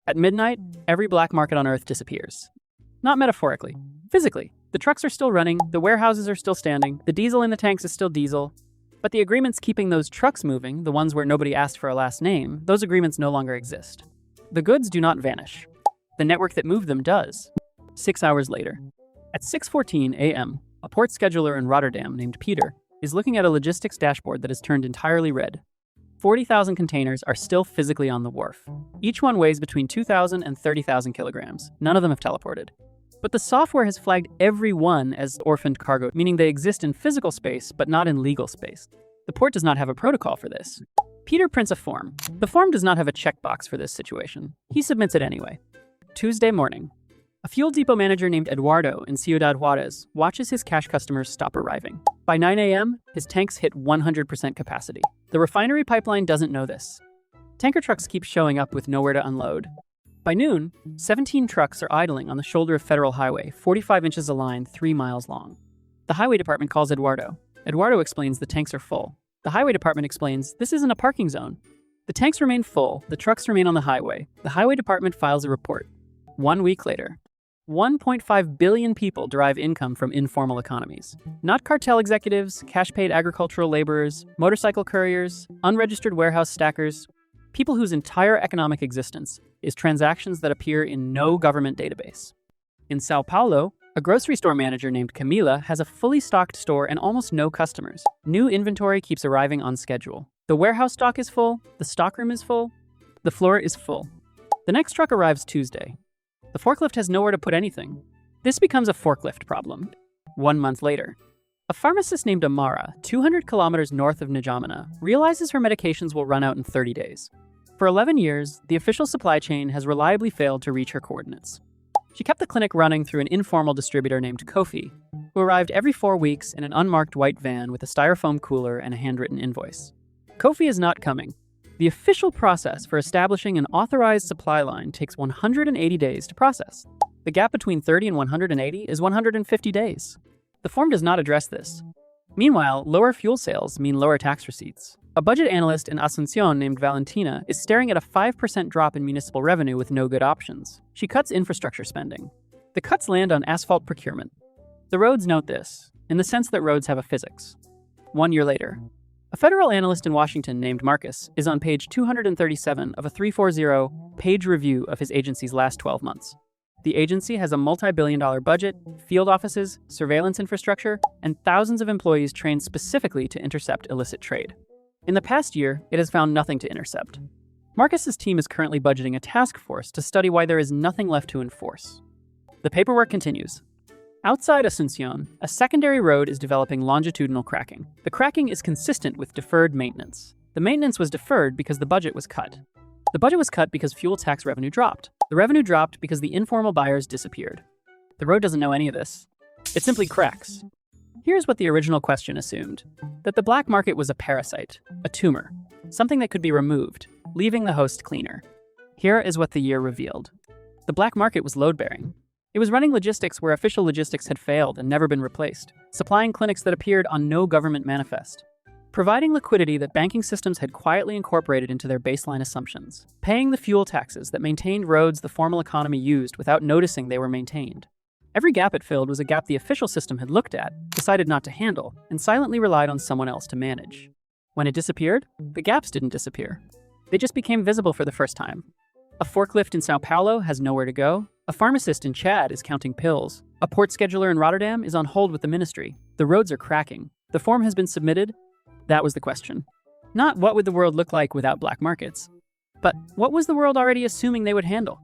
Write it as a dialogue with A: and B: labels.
A: At midnight, every black market on Earth disappears. Not metaphorically, physically. The trucks are still running, the warehouses are still standing, the diesel in the tanks is still diesel. But the agreements keeping those trucks moving, the ones where nobody asked for a last name, those agreements no longer exist. The goods do not vanish. The network that moved them does. 6 hours later, at 6:14 a.m., a port scheduler in Rotterdam named Peter is looking at a logistics dashboard that has turned entirely red. 40,000 containers are still physically on the wharf. Each one weighs between 2,000 and 30,000 kilograms. None of them have teleported. But the software has flagged every one as orphaned cargo, meaning they exist in physical space, but not in legal space. The port does not have a protocol for this. Peter prints a form. The form does not have a checkbox for this situation. He submits it anyway. Tuesday morning. A fuel depot manager named Eduardo in Ciudad Juarez watches his cash customers stop arriving. By 9 a.m., his tanks hit 100% capacity. The refinery pipeline doesn't know this. Tanker trucks keep showing up with nowhere to unload. By noon, 17 trucks are idling on the shoulder of Federal Highway, 45 inches a line, 3 miles long. The highway department calls Eduardo. Eduardo explains the tanks are full. The highway department explains this isn't a parking zone. The tanks remain full, the trucks remain on the highway. The highway department files a report. 1 week later, 1.5 billion people derive income from informal economies. Not cartel executives, cash-paid agricultural laborers, motorcycle couriers, unregistered warehouse stackers, people whose entire economic existence is transactions that appear in no government database. In Sao Paulo, a grocery store manager named Camila has a fully stocked store and almost no customers. New inventory keeps arriving on schedule. The warehouse stock is full, the stockroom is full, the floor is full. The next truck arrives Tuesday. The forklift has nowhere to put anything. This becomes a forklift problem. 1 month later, a pharmacist named Amara, 200 kilometers north of N'Djamena, realizes her medications will run out in 30 days. For 11 years, the official supply chain has reliably failed to reach her coordinates. She kept the clinic running through an informal distributor named Kofi, who arrived every 4 weeks in an unmarked white van with a styrofoam cooler and a handwritten invoice. Kofi is not coming. The official process for establishing an authorized supply line takes 180 days to process. The gap between 30 and 180 is 150 days. The form does not address this. Meanwhile, lower fuel sales mean lower tax receipts. A budget analyst in Asunción named Valentina is staring at a 5% drop in municipal revenue with no good options. She cuts infrastructure spending. The cuts land on asphalt procurement. The roads note this, in the sense that roads have a physics. 1 year later, a federal analyst in Washington named Marcus is on page 237 of a 340-page review of his agency's last 12 months. The agency has a multi-billion-dollar budget, field offices, surveillance infrastructure, and thousands of employees trained specifically to intercept illicit trade. In the past year, it has found nothing to intercept. Marcus's team is currently budgeting a task force to study why there is nothing left to enforce. The paperwork continues. Outside Asunción, a secondary road is developing longitudinal cracking. The cracking is consistent with deferred maintenance. The maintenance was deferred because the budget was cut. The budget was cut because fuel tax revenue dropped. The revenue dropped because the informal buyers disappeared. The road doesn't know any of this. It simply cracks. Here's what the original question assumed: that the black market was a parasite, a tumor, something that could be removed, leaving the host cleaner. Here is what the year revealed. The black market was load-bearing. It was running logistics where official logistics had failed and never been replaced, supplying clinics that appeared on no government manifest, providing liquidity that banking systems had quietly incorporated into their baseline assumptions, paying the fuel taxes that maintained roads the formal economy used without noticing they were maintained. Every gap it filled was a gap the official system had looked at, decided not to handle, and silently relied on someone else to manage. When it disappeared, the gaps didn't disappear. They just became visible for the first time. A forklift in Sao Paulo has nowhere to go. A pharmacist in Chad is counting pills. A port scheduler in Rotterdam is on hold with the ministry. The roads are cracking. The form has been submitted. That was the question. Not what would the world look like without black markets, but what was the world already assuming they would handle?